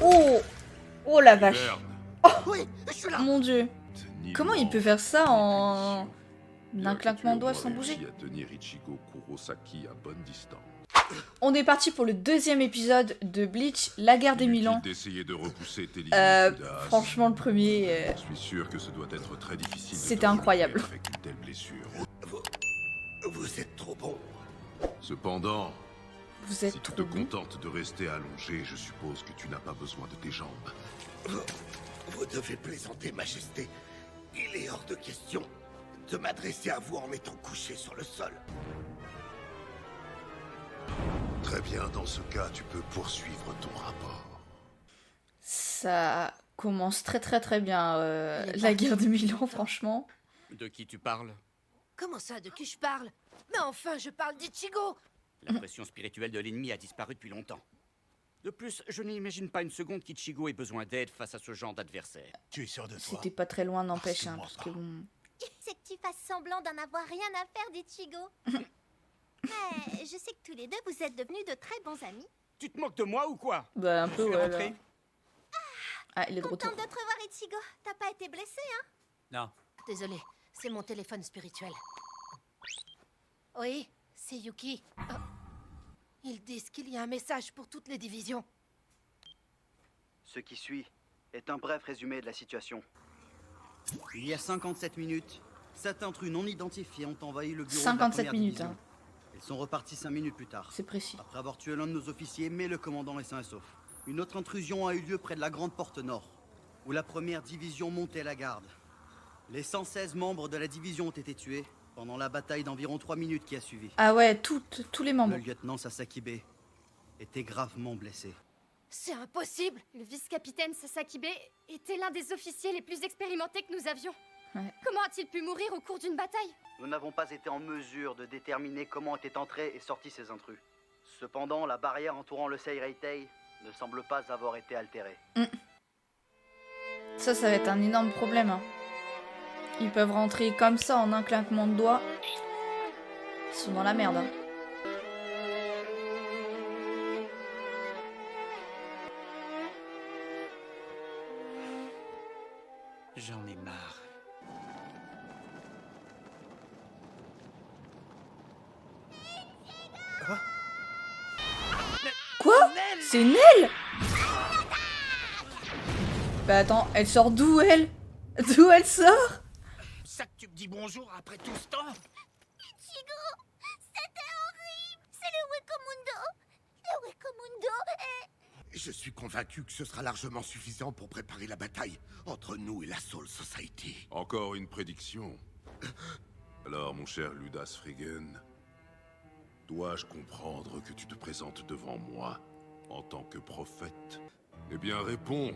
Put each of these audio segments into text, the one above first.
Oh! Oh la vache! Hiberne. Oui, je suis là. Mon dieu! Comment il peut faire ça en... Bien d'un que claquement de tu aies doigts au sans moins bouger? réussi à tenir Ichigo Kurosaki à bonne distance. On est parti pour le deuxième épisode de Bleach, la guerre des 1000 ans. Inutile d'essayer de repousser tes limites, Judas. Franchement, le premier, Je suis sûr que ce doit être très difficile. de c'était te incroyable. relever avec une telle blessure. Vous êtes trop bon. Cependant, Vous êtes si tu trop te bon. contentes de rester allongé, je suppose que tu n'as pas besoin de tes jambes. Vous devez plaisanter, Majesté. Il est hors de question de m'adresser à vous en étant couché sur le sol. Très bien, dans ce cas, tu peux poursuivre ton rapport. Ça commence très bien, Il est la parti. guerre des 1000 ans, franchement. De qui tu parles? Comment ça, de qui je parle? Mais enfin, je parle d'Ichigo! La pression spirituelle de l'ennemi a disparu depuis longtemps. De plus, je n'imagine pas une seconde qu'Ichigo ait besoin d'aide face à ce genre d'adversaire. Tu es sûr de toi? C'était pas très loin, n'empêche, hein, Harcèle-moi parce que pas. bon... C'est que tu fasses semblant d'en avoir rien à faire d'Ichigo. Mais je sais que tous les deux, vous êtes devenus de très bons amis. Tu te moques de moi ou quoi? Bah, un Je peu, suis ouais, rentré? là. Ah, il est de retour. Contente de te revoir, Ichigo. T'as pas été blessé, hein? Non. Désolé, c'est mon téléphone spirituel. Oui, c'est Yuki. Oh. Ils disent qu'il y a un message pour toutes les divisions. Ce qui suit est un bref résumé de la situation. Il y a 57 minutes, 7 intrus non identifiés ont envahi le bureau 57 de la première minutes, division. hein. Ils sont repartis 5 minutes plus tard. C'est précis. Après avoir tué l'un de nos officiers, mais le commandant est sain et sauf. Une autre intrusion a eu lieu près de la grande porte nord, où la première division montait la garde. Les 116 membres de la division ont été tués pendant la bataille d'environ 3 minutes qui a suivi. Ah ouais, tous les membres. Le lieutenant Sasakibe était gravement blessé. C'est impossible! Le vice-capitaine Sasakibe était l'un des officiers les plus expérimentés que nous avions. Ouais. Comment a-t-il pu mourir au cours d'une bataille? Nous n'avons pas été en mesure de déterminer comment étaient entrés et sortis ces intrus. Cependant, la barrière entourant le Seireitei ne semble pas avoir été altérée. Ça va être un énorme problème, hein. Ils peuvent rentrer comme ça en un claquement de doigts. Ils sont dans la merde, hein. J'en ai marre. Quoi? C'est Nell? Bah attends, elle sort d'où, elle? D'où elle sort? Ça que tu me dis bonjour après tout ce temps? Ichigo, c'était horrible. C'est le Wekamundo. Le Wekamundo est... Je suis convaincu que ce sera largement suffisant pour préparer la bataille entre nous et la Soul Society. Encore une prédiction. Alors, mon cher Ludas Frigen, dois-je comprendre que tu te présentes devant moi en tant que prophète? Eh bien, réponds.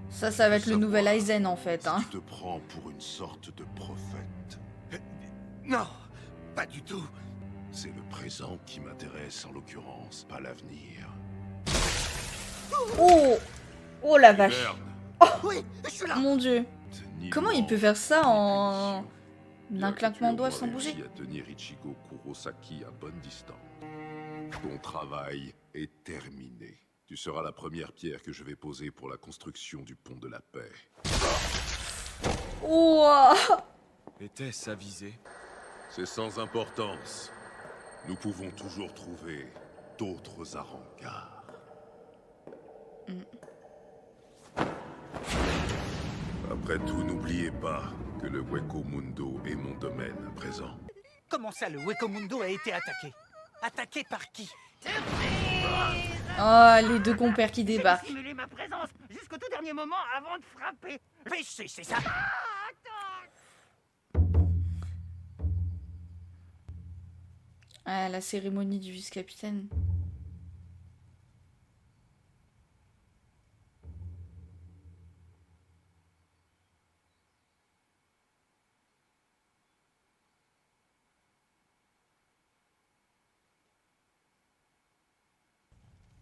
Ça va être le nouvel Aizen, en fait, Si hein. tu te prends pour une sorte de prophète, Non, pas du tout. c'est le présent qui m'intéresse en l'occurrence, pas l'avenir. Oh! Oh la vache! Hiberne. Oui, je suis là. Mon dieu! Comment il peut faire ça en... Bien d'un que claquement de tu aies doigts au sans moins bouger? réussi à tenir Ichigo Kurosaki à bonne distance. Ton travail est terminé. Tu seras la première pierre que je vais poser pour la construction du pont de la paix. Ouah! Était-ce avisé? C'est sans importance. Nous pouvons toujours trouver d'autres haranguards. Après tout, n'oubliez pas que le Wekamundo est mon domaine à présent. Comment ça, le Wekamundo a été attaqué? Attaqué par qui? Oh, les deux compères qui débarquent. Simuler ma présence jusqu'au tout dernier moment avant de frapper. Péché, c'est ça? Ah, la cérémonie du vice-capitaine.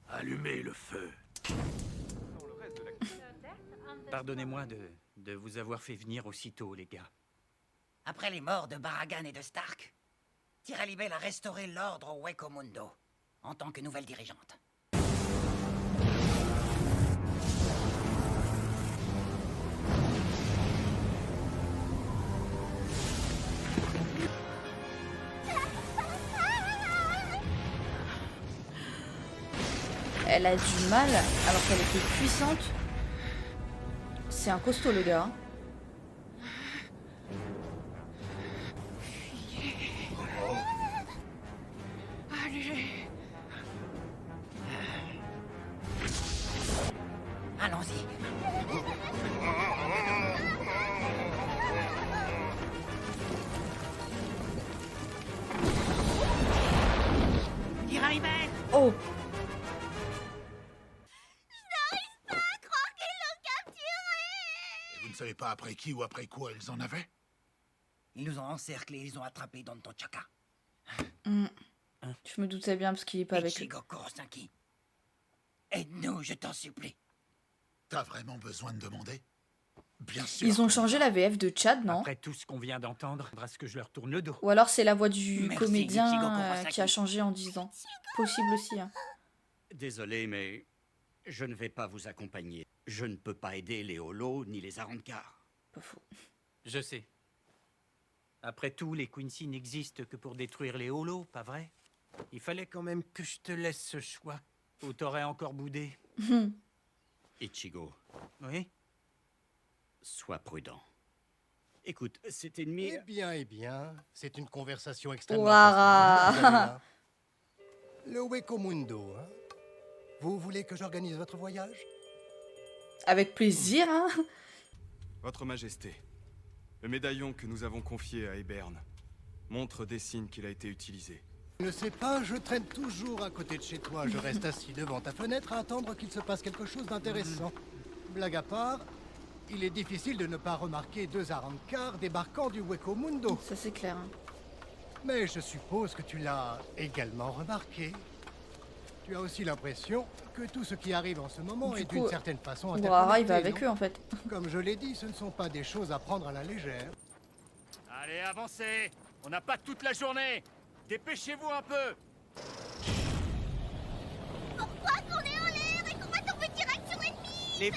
Allumez le feu. Pardonnez-moi de vous avoir fait venir aussitôt, les gars. Après les morts de Baragan et de Stark, Tiralibel a restauré l'ordre au Wekamundo en tant que nouvelle dirigeante. elle a du mal alors qu'elle était puissante. C'est un costaud le gars. Hein. Allons-y. Tira Ibel. Oh. Vous ne savez pas après qui ou après quoi ils en avaient? Ils nous ont encerclés, ils ont attrapé Donto Chaka. Je me doutais bien parce qu'il est pas avec eux. Ichigo Kurosaki. Aide-nous, je t'en supplie. T'as vraiment besoin de demander? Bien sûr. Ils ont changé la VF de Chad, non? Après tout ce qu'on vient d'entendre, faudra que je leur tourne le dos. Ou alors c'est la voix du Merci, comédien Ichigo Kurosaki. qui a changé en 10 ans. Possible aussi. Hein. Désolé, mais je ne vais pas vous accompagner. Je ne peux pas aider les Holos ni les Arrancar. Pas faux. Je sais. Après tout, les Quincy n'existent que pour détruire les Holos, pas vrai? Il fallait quand même que je te laisse ce choix. Ou t'aurais encore boudé. Ichigo, Oui? sois prudent. Écoute, cet ennemi... Eh bien, c'est une conversation extrêmement Ouara. facile. Vous allez là. Le Weko Mundo, hein? Vous voulez que j'organise votre voyage? Avec plaisir, hein. Votre Majesté, le médaillon que nous avons confié à Ebern montre des signes qu'il a été utilisé. Je ne sais pas, je traîne toujours à côté de chez toi. Je reste assis devant ta fenêtre à attendre qu'il se passe quelque chose d'intéressant. Blague à part, il est difficile de ne pas remarquer 2 Arrancar débarquant du Weko Mundo. Ça c'est clair. Hein. Mais je suppose que tu l'as également remarqué. Tu as aussi l'impression que tout ce qui arrive en ce moment Du est coup, d'une certaine façon Ouara, il va interconnecté, avec non? eux en fait. Comme je l'ai dit, ce ne sont pas des choses à prendre à la légère. Allez, avancez! On n'a pas toute la journée! Dépêchez-vous un peu! Pourquoi qu'on est en l'air et qu'on va tomber direct sur l'ennemi?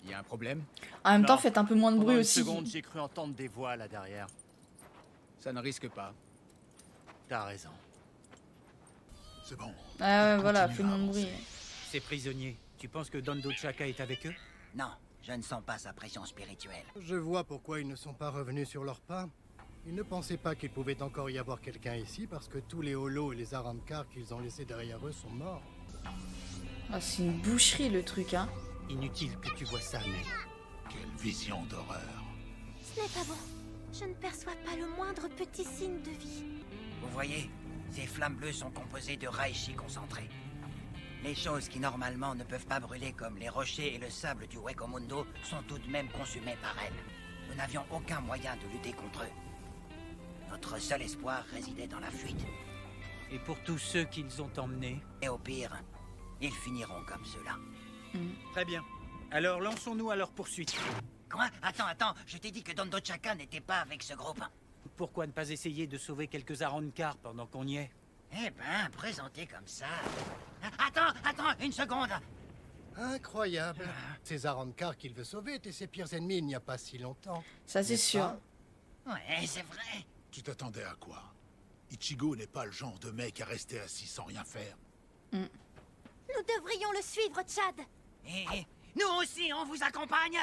Il y a un problème? En même temps, Non. faites un peu moins de Pendant bruit une aussi. seconde, j'ai cru entendre des voix là derrière. Ça ne risque pas. T'as raison. C'est bon. Ah ouais, voilà, Continue fais à moins de avancer. bruit. Ces prisonniers, tu penses que Dondo Chaka est avec eux? Non, je ne sens pas sa pression spirituelle. Je vois pourquoi ils ne sont pas revenus sur leurs pas. Ils ne pensaient pas qu'il pouvait encore y avoir quelqu'un ici parce que tous les Holos et les Arrancar qu'ils ont laissés derrière eux sont morts. Ah, c'est une boucherie le truc, hein. Inutile que tu vois ça, mais... Quelle vision d'horreur. Ce n'est pas bon. Je ne perçois pas le moindre petit signe de vie. Vous voyez, ces flammes bleues sont composées de Raishi concentrés. Les choses qui normalement ne peuvent pas brûler comme les rochers et le sable du Weko Mundo sont tout de même consumées par elles. Nous n'avions aucun moyen de lutter contre eux. Notre seul espoir résidait dans la fuite. Et pour tous ceux qu'ils ont emmenés? Et au pire, ils finiront comme ceux-là. Très bien. Alors lançons-nous à leur poursuite. Quoi? Attends, je t'ai dit que Dondo Chaka n'était pas avec ce groupe. Pourquoi ne pas essayer de sauver quelques Arrancar pendant qu'on y est? Eh ben, présenté comme ça... Attends, une seconde. Incroyable. Ces Arrancar qu'il veut sauver étaient ses pires ennemis il n'y a pas si longtemps. Ça c'est N'est-ce sûr. pas? Ouais, c'est vrai. Tu t'attendais à quoi? Ichigo n'est pas le genre de mec à rester assis sans rien faire. Nous devrions le suivre, Chad. Et nous aussi, on vous accompagne.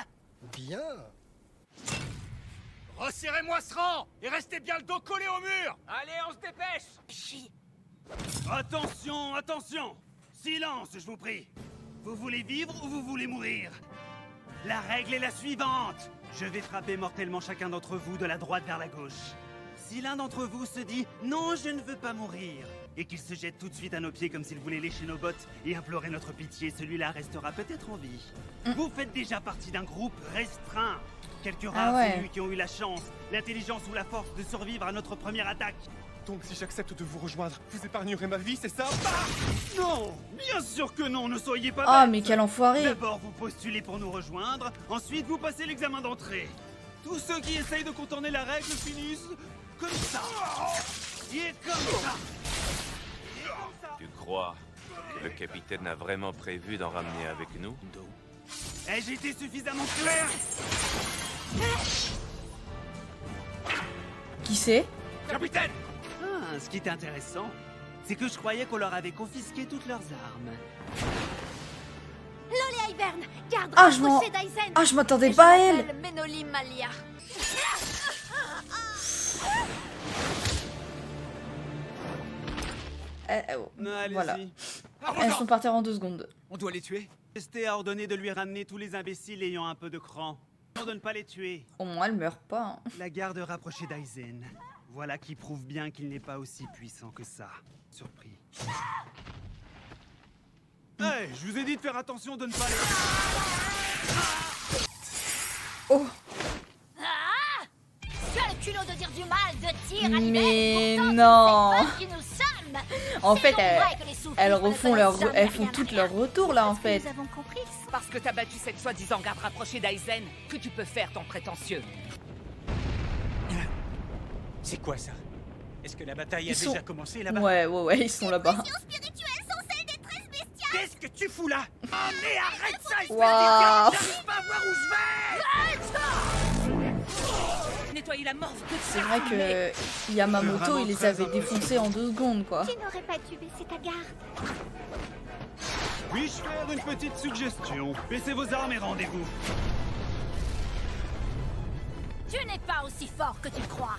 Bien. Resserrez-moi ce rang et restez bien le dos collé au mur. Allez, on se dépêche. Attention! Silence, je vous prie. Vous voulez vivre ou vous voulez mourir? La règle est la suivante. Je vais frapper mortellement chacun d'entre vous de la droite vers la gauche. Si l'un d'entre vous se dit « Non, je ne veux pas mourir » et qu'il se jette tout de suite à nos pieds comme s'il voulait lécher nos bottes et implorer notre pitié, celui-là restera peut-être en vie. Vous faites déjà partie d'un groupe restreint. Quelques rares ouais. élus qui ont eu la chance, l'intelligence ou la force de survivre à notre première attaque. Donc si j'accepte de vous rejoindre, vous épargnerez ma vie, c'est ça? Non, bien sûr que non, ne soyez pas Ah, bêtes. mais quel enfoiré. D'abord, vous postulez pour nous rejoindre, ensuite vous passez l'examen d'entrée. Tous ceux qui essayent de contourner la règle finissent comme ça. Et comme ça. Tu crois que le capitaine a vraiment prévu d'en ramener avec nous? Ai-je été suffisamment clair? Qui c'est? Capitaine! Ah, ce qui est intéressant, C'est que je croyais qu'on leur avait confisqué toutes leurs armes. Lolé Ivern, garde Ah, rapprochée d'Aizen. Ah, je m'attendais pas à elle. Menoli Malia. Voilà. Allez-y. Elles sont par terre en 2 secondes. On doit les tuer. Majesté a ordonné de lui ramener tous les imbéciles ayant un peu de cran. On de ne pas les tuer. Au moins, elles meurent pas. Hein. La garde rapprochée d'Aizen. Voilà qui prouve bien qu'il n'est pas aussi puissant que ça. Surpris. Hey, je vous ai dit de faire attention de ne pas les... Oh. Ah, tu as le culot de dire du mal de Tyr à Mais pourtant, non. tu ne sais pas qui nous sommes. En C'est fait, donc vrai que les soufis elles ne refont connaissent jamais elles font rien à toutes rien. leur retour là en fait. Nous avons compris. Parce que t'as battu cette soi-disant garde rapprochée d'Aizen que tu peux faire ton prétentieux. C'est quoi ça? Est-ce que la bataille a Ils sont... déjà commencé là-bas? Ouais, ils sont là-bas. Qu'est-ce que tu fous là? Oh mais arrête ça, espèce Waouh. d'idiot! J'arrive pas à voir où je vais! Nettoyer la morve de C'est vrai que Yamamoto, il les avait défoncés en 2 secondes quoi. Tu n'aurais pas dû baisser ta garde. Puis-je faire une petite suggestion? Baissez vos armes et rendez-vous. Tu n'es pas aussi fort que tu le crois.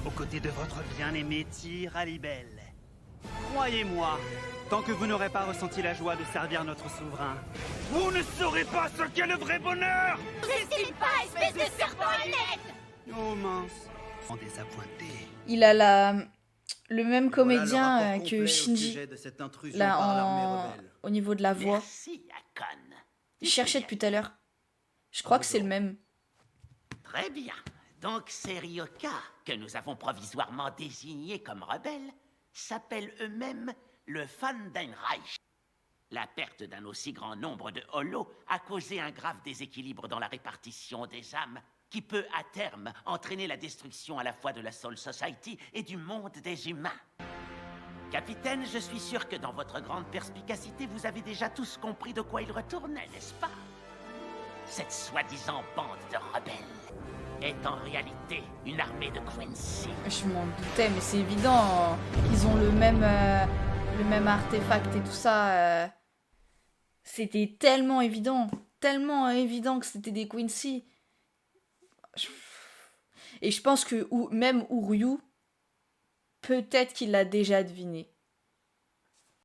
Aux côtés de votre bien-aimé Tyr Alibel. Croyez-moi, tant que vous n'aurez pas ressenti la joie de servir notre souverain, vous ne saurez pas ce qu'est le vrai bonheur! N'estime pas, espèce de serpent à l'aide. Oh mince, en désappointé. Il a le même comédien Voilà le rapport que complet au Shinji. sujet de cette intrusion Là par l'armée rebelle. au niveau de la voix. Merci, Akon. Je cherchais depuis tout à l'heure. Je crois que c'est le même. Très bien. Donc ces Ryoka, que nous avons provisoirement désignés comme rebelles, s'appellent eux-mêmes le Fandenreich. La perte d'un aussi grand nombre de holos a causé un grave déséquilibre dans la répartition des âmes, qui peut à terme entraîner la destruction à la fois de la Soul Society et du monde des humains. Capitaine, je suis sûr que dans votre grande perspicacité, vous avez déjà tous compris de quoi il retournait, n'est-ce pas? Cette soi-disant bande de rebelles est en réalité une armée de Quincy. Je m'en doutais, mais c'est évident. Ils ont le même artefact et tout ça. C'était tellement évident que c'était des Quincy. Et je pense que même Uryu, peut-être qu'il l'a déjà deviné.